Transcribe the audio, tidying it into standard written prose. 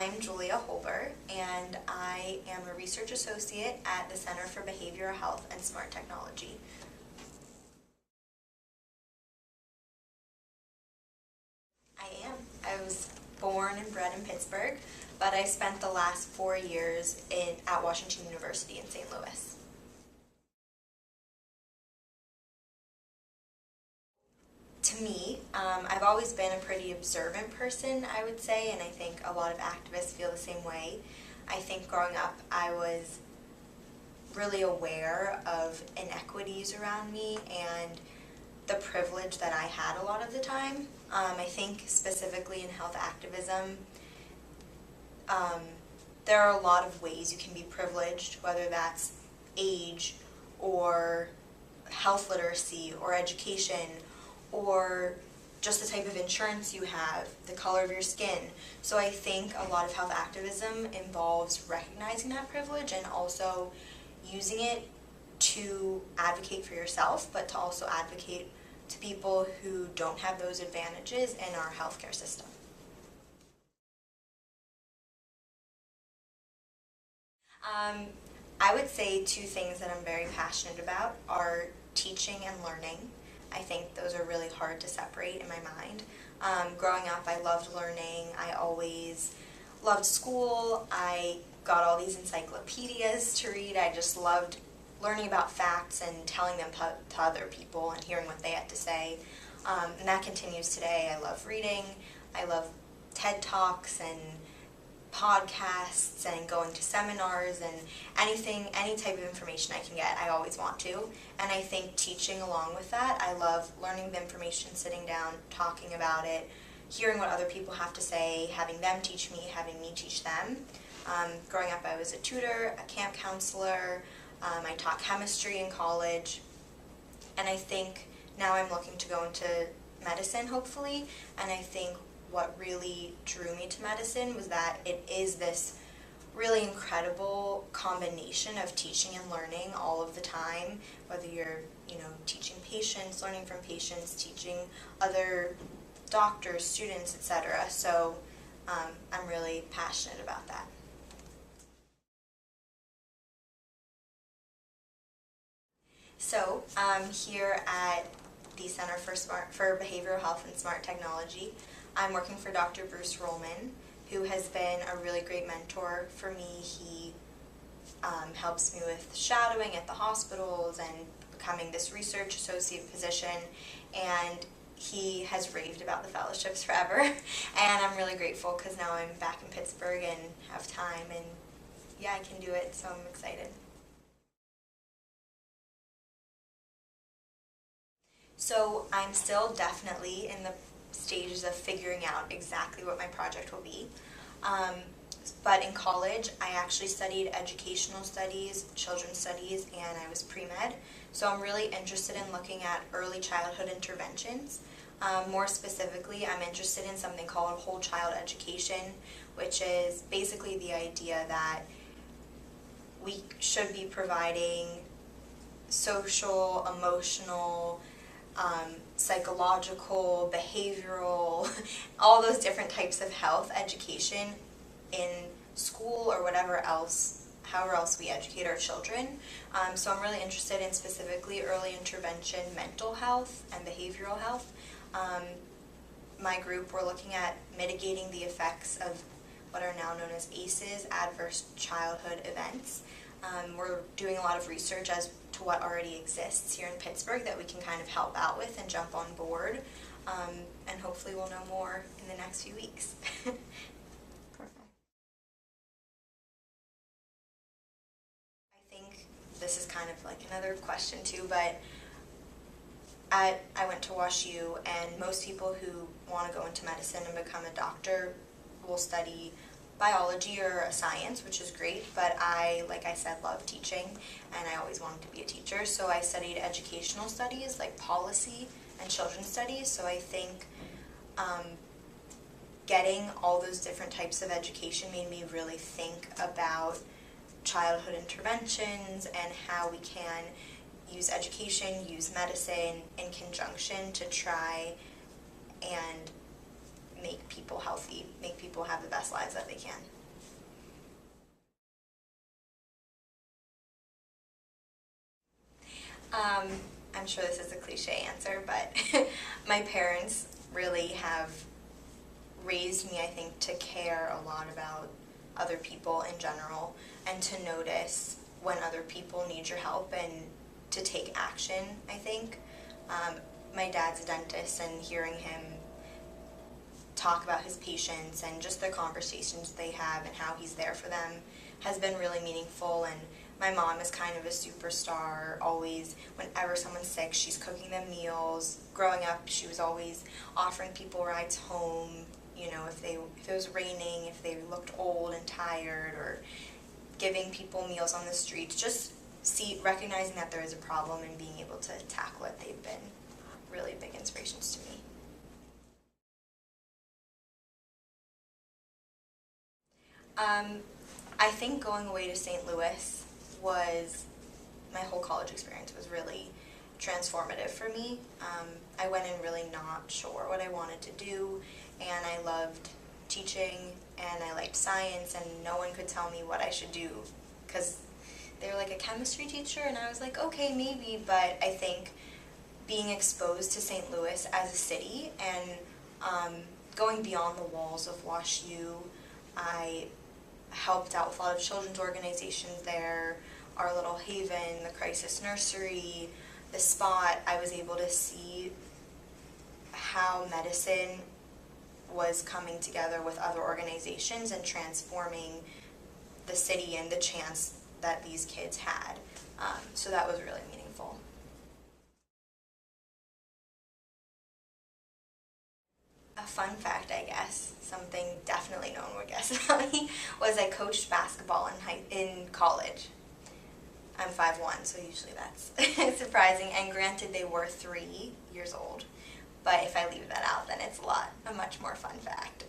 I'm Julia Holber, and I am a research associate at the Center for Behavioral Health and Smart Technology. I am. I was born and bred in Pittsburgh, but I spent the last 4 years at Washington University in St. Louis. To me, I've always been a pretty observant person, I would say, and I think a lot of activists feel the same way. I think growing up I was really aware of inequities around me and the privilege that I had a lot of the time. I think specifically in health activism, there are a lot of ways you can be privileged, whether that's age or health literacy or education or just the type of insurance you have, the color of your skin. So I think a lot of health activism involves recognizing that privilege and also using it to advocate for yourself, but to also advocate to people who don't have those advantages in our healthcare system. I would say two things that I'm very passionate about are teaching and learning. I think those are really hard to separate in my mind. Growing up, I loved learning. I always loved school. I got all these encyclopedias to read. I just loved learning about facts and telling them to other people and hearing what they had to say. And that continues today. I love reading. I love TED Talks and podcasts and going to seminars and any type of information I can get, I always want to. And I think teaching along with that, I love learning the information, sitting down, talking about it, hearing what other people have to say, having them teach me, having me teach them. Growing up, I was a tutor, a camp counselor, I taught chemistry in college, and I think now I'm looking to go into medicine, hopefully, and I think what really drew me to medicine was that it is this really incredible combination of teaching and learning all of the time, whether you're, teaching patients, learning from patients, teaching other doctors, students, etc. So I'm really passionate about that. So here at the Center for Behavioral Health and Smart Technology, I'm working for Dr. Bruce Rollman, who has been a really great mentor for me. He helps me with shadowing at the hospitals and becoming this research associate position, and he has raved about the fellowships forever, and I'm really grateful because now I'm back in Pittsburgh and have time, and yeah, I can do it, so I'm excited. So I'm still definitely in the stages of figuring out exactly what my project will be. But in college, I actually studied educational studies, children's studies, and I was pre-med. So I'm really interested in looking at early childhood interventions. More specifically, I'm interested in something called whole child education, which is basically the idea that we should be providing social, emotional, psychological, behavioral, all those different types of health education in school or however else we educate our children. So I'm really interested in specifically early intervention mental health and behavioral health. My group, we're looking at mitigating the effects of what are now known as ACEs, adverse childhood events. We're doing a lot of research as to what already exists here in Pittsburgh that we can kind of help out with and jump on board. And hopefully we'll know more in the next few weeks. Perfect. I think this is kind of like another question too, but I went to WashU, and most people who want to go into medicine and become a doctor will study biology or a science, which is great, but I, like I said, love teaching, and I always wanted to be a teacher, so I studied educational studies, like policy and children's studies, so I think getting all those different types of education made me really think about childhood interventions and how we can use education, use medicine in conjunction to try and make people healthy, make people have the best lives that they can. I'm sure this is a cliche answer, but my parents really have raised me, I think, to care a lot about other people in general and to notice when other people need your help and to take action, I think. My dad's a dentist, and hearing him talk about his patients and just the conversations they have and how he's there for them has been really meaningful. And my mom is kind of a superstar, always, whenever someone's sick, she's cooking them meals. Growing up, she was always offering people rides home, you know, if it was raining, if they looked old and tired, or giving people meals on the streets. Just recognizing that there is a problem and being able to tackle it, they've been really big inspirations to me. I think going away to St. Louis my whole college experience was really transformative for me. I went in really not sure what I wanted to do, and I loved teaching, and I liked science, and no one could tell me what I should do, because they were like a chemistry teacher, and I was like, okay, maybe, but I think being exposed to St. Louis as a city and going beyond the walls of Wash U, I helped out with a lot of children's organizations there, Our Little Haven, the Crisis Nursery, the Spot. I was able to see how medicine was coming together with other organizations and transforming the city and the chance that these kids had. So that was really meaningful. A fun fact, I guess, something definitely no one would guess about me, was I coached basketball in college. I'm 5'1", so usually that's surprising, and granted they were 3 years old, but if I leave that out, then it's a much more fun fact.